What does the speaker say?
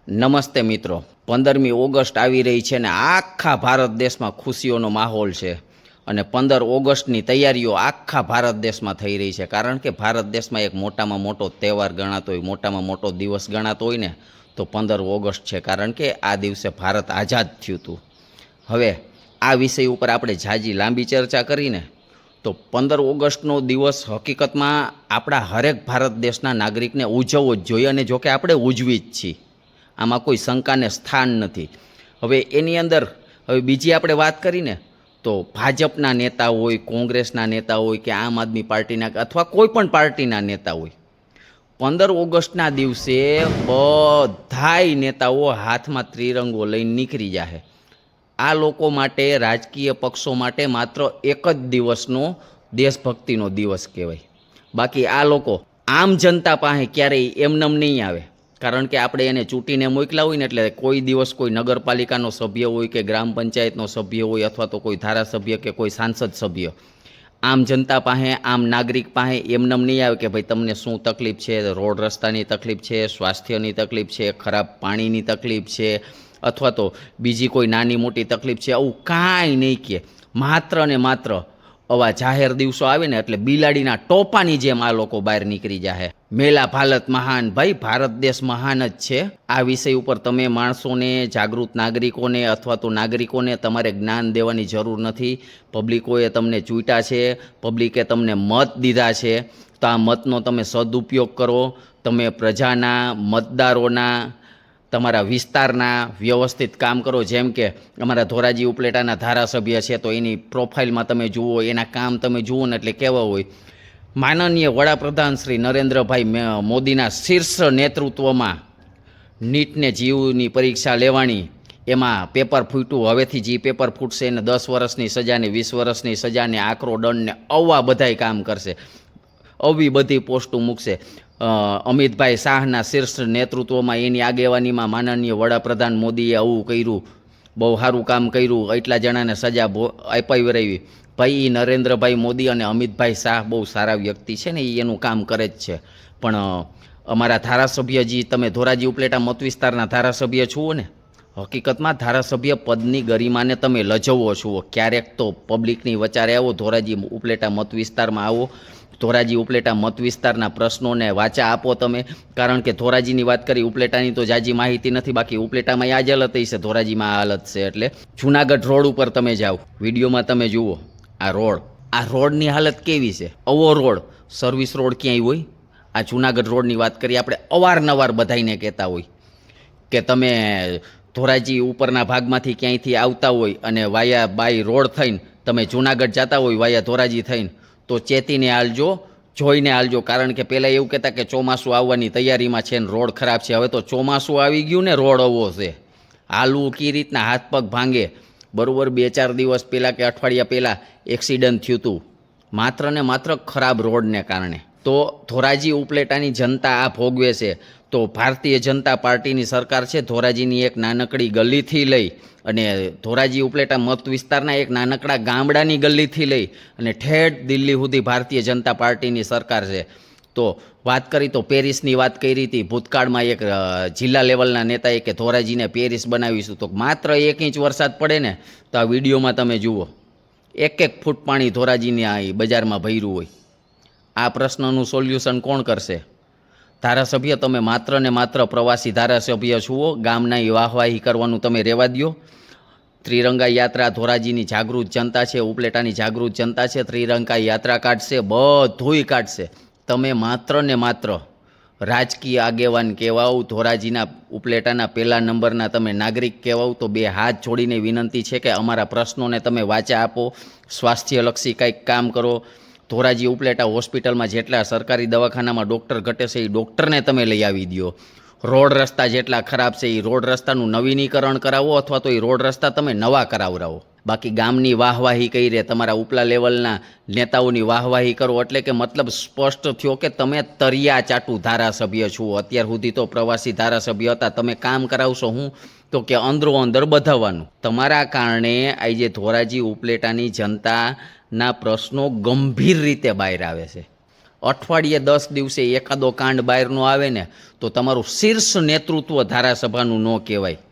નમસ્તે મિત્રો, 15મી ઓગસ્ટ આવી રહી છે ને આખા ભારત દેશમાં ખુશીઓનો માહોલ છે. અને 15 ઓગસ્ટની તૈયારીઓ આખા ભારત દેશમાં થઈ રહી છે. કારણ કે ભારત દેશમાં એક મોટામાં મોટો તહેવાર ગણાતો હોય, મોટામાં મોટો દિવસ ગણાતો હોય ને તો 15 ઓગસ્ટ છે. કારણ કે આ દિવસે ભારત આઝાદ થયું હતું. હવે આ વિષય ઉપર આપણે ઝાઝી લાંબી ચર્ચા કરીને તો 15 ઓગસ્ટનો દિવસ હકીકતમાં આપણા હરેક ભારત દેશના નાગરિકને ઉજવવો જ જોઈએ. અને જોકે આપણે ઉજવી જ છીએ, આમાં કોઈ શંકાને સ્થાન નથી. હવે એની અંદર હવે બીજી આપણે વાત કરીને તો ભાજપના નેતા હોય, કોંગ્રેસના નેતા હોય કે આમ આદમી પાર્ટીના અથવા કોઈ પણ પાર્ટીના નેતા હોય, 15 ઓગસ્ટના દિવસે બધાય નેતાઓ હાથમાં ત્રિરંગો લઈને નીકળી જાય. આ લોકો માટે, રાજકીય પક્ષો માટે માત્ર એક જ દિવસનો દેશભક્તિનો દિવસ કહેવાય. બાકી આ લોકો આમ જનતા પાસે ક્યારેય એમનેમ નહીં આવે. કારણ કે આપણે એને ચૂંટીને મોકલા હોય ને એટલે કોઈ દિવસ કોઈ નગરપાલિકાનો સભ્ય હોય કે ગ્રામ પંચાયતનો સભ્ય હોય અથવા તો કોઈ ધારાસભ્ય કે કોઈ સાંસદ સભ્ય આમ જનતા પાસે, આમ નાગરિક પાસે એમનેમ નહીં આવે કે ભાઈ તમને શું તકલીફ છે, રોડ રસ્તાની તકલીફ છે, સ્વાસ્થ્યની તકલીફ છે, ખરાબ પાણીની તકલીફ છે અથવા તો બીજી કોઈ નાની મોટી તકલીફ છે, આવું કાંઈ નહીં કહે. માત્ર ને માત્ર આવા જાહેર દિવસો આવે ને એટલે બિલાડીના ટોપાની જેમ આ લોકો બહાર નીકળી જાય. મેલા ભારત મહાન, ભાઈ ભારત દેશ મહાન જ છે. આ વિષય ઉપર તમે માણસોને, જાગૃત નાગરિકોને અથવા તો નાગરિકોને તમારે જ્ઞાન દેવાની જરૂર નથી. પબ્લિકોએ તમને ચૂંટ્યા છે, પબ્લિકે તમને મત દીધા છે, તો આ મતનો તમે સદુપયોગ કરો. તમે પ્રજાના, મતદારોના, તમારા વિસ્તારના વ્યવસ્થિત કામ કરો. જેમ કે અમારા ધોરાજી ઉપલેટાના ધારાસભ્ય છે તો એની પ્રોફાઇલમાં તમે જુઓ, એના કામ તમે જુઓ ને એટલે કેવા હોય. માનનીય વડાપ્રધાન શ્રી નરેન્દ્રભાઈ મોદીના શીર્ષ નેતૃત્વમાં નીટને જીવની પરીક્ષા લેવાની, એમાં પેપર ફૂટ્યું, હવેથી જે પેપર ફૂટશે એને 10 વર્ષની સજાને, 20 વર્ષની સજાને, આકરો દંડને આવા બધાય કામ કરશે, આવી બધી પોસ્ટો મૂકશે. અમિતભાઈ શાહના શીર્ષ નેતૃત્વમાં, એની આગેવાનીમાં માનનીય વડાપ્રધાન મોદીએ આવું કર્યું, બહુ સારું કામ કર્યું, એટલા જણાને સજા અપાવી રહી. ભાઈ નરેન્દ્રભાઈ મોદી અને અમિતભાઈ શાહ બહુ સારા વ્યક્તિ છે ને, એ એનું કામ કરે જ છે. પણ અમારા ધારાસભ્યજી, તમે ધોરાજી ઉપલેટા મત વિસ્તારના ધારાસભ્ય છો ને, હકીકતમાં ધારાસભ્ય પદની ગરિમાને તમે લજવો છો. ક્યારેક તો પબ્લિકની વચારે આવો, ધોરાજી ઉપલેટા મત વિસ્તારમાં આવો, ધોરાજી ઉપલેટા મત વિસ્તારના પ્રશ્નોને વાચા આપો તમે. કારણ કે ધોરાજીની વાત કરી, ઉપલેટાની તો જાજી માહિતી નથી. બાકી ઉપલેટામાં આ જ હાલત છે, ધોરાજીમાં આ હાલત છે. એટલે જુનાગઢ રોડ ઉપર તમે જાઓ, વિડીયોમાં તમે જુઓ આ રોડની હાલત કેવી છે. આવો રોડ, સર્વિસ રોડ ક્યાંય હોય? આ જુનાગઢ રોડની વાત કરીએ આપણે, અવારનવાર બધાઈને કહેતા હોય કે તમે ધોરાજી ઉપરના ભાગમાંથી ક્યાંયથી આવતા હોય અને વાયા બાય રોડ થઈને તમે જુનાગઢ જતા હોય વાયા ધોરાજી થઈને, તો ચેતીને હાલજો, જોઈને હાલજો. કારણ કે પહેલાં એવું કહેતા કે ચોમાસું આવવાની તૈયારીમાં છે ને રોડ ખરાબ છે. હવે તો ચોમાસું આવી ગયું ને, રોડ આવો છે. હાલવું કઈ રીતના, હાથ પગ ભાંગે. બરાબર, 2-4 દિવસ પહેલાં કે અઠવાડિયા પહેલાં એક્સિડન્ટ થયું હતું, માત્ર ને માત્ર ખરાબ રોડને કારણે. તો ધોરાજી ઉપલેટાની જનતા આ ભોગવે છે. તો ભારતીય જનતા પાર્ટીની સરકાર છે, ધોરાજીની એક નાનકડી ગલીથી લઈ અને ધોરાજી ઉપલેટા મત વિસ્તારના એક નાનકડા ગામડાની ગલીથી લઈ અને ઠેઠ દિલ્હી સુધી ભારતીય જનતા પાર્ટીની સરકાર છે. તો વાત કરી તો પેરિસની વાત કરી હતી ભૂતકાળમાં, એક જિલ્લા લેવલના નેતાએ કે ધોરાજીને પેરિસ બનાવીશું. તો માત્ર 1 ઇંચ વરસાદ પડે ને તો આ વિડીયોમાં તમે જુઓ, 1 ફૂટ પાણી ધોરાજીની આ બજારમાં ભર્યું હોય. આ પ્રશ્નનું સોલ્યુશન કોણ કરશે? ધારાસભ્ય તમે માત્ર ને માત્ર પ્રવાસી ધારાસભ્ય છો, ગામના વાહવાહી કરવાનું તમે રહેવા દો. ત્રિરંગા યાત્રા, ધોરાજીની જાગૃત જનતા છે, ઉપલેટાની જાગૃત જનતા છે, ત્રિરંગા યાત્રા કાઢશે, બધુંય કાઢશે. તમે માત્ર ને માત્ર રાજકીય આગેવાન કહેવાઓ, ધોરાજીના ઉપલેટાના પહેલા નંબરના તમે નાગરિક કહેવાઓ, તો 2 હાથ જોડીને વિનંતી છે કે અમારા પ્રશ્નોને તમે વાચા આપો, સ્વાસ્થ્યલક્ષી કંઈક કામ કરો. ધોરાજી ઉપલેટા હોસ્પિટલમાં જેટલા સરકારી દવાખાનામાં ડૉક્ટર ઘટે છે એ ડૉક્ટરને તમે લઈ આવી દો. રોડ રસ્તા જેટલા ખરાબ છે એ રોડ રસ્તાનું નવીનીકરણ કરાવો અથવા તો એ રોડ રસ્તા તમે નવા કરાવરાવો. બાકી ગામની વાહવાહી કરી રહે, તમારા ઉપલા લેવલના નેતાઓની વાહવાહી કરો, એટલે કે મતલબ સ્પષ્ટ થયો કે તમે તરિયા ચાટુ ધારાસભ્ય છો. અત્યાર સુધી તો પ્રવાસી ધારાસભ્ય હતા, તમે કામ કરાવશો હું તો કે અંદરો અંદર બધાવવાનું. તમારા કારણે આજે ધોરાજી ઉપલેટાની જનતાના પ્રશ્નો ગંભીર રીતે બહાર આવે છે. અઠવાડિયે 10 દિવસે એકાદો કાંડ બહારનો આવે ને તો તમારું શીર્ષ નેતૃત્વ ધારાસભાનું ન કહેવાય.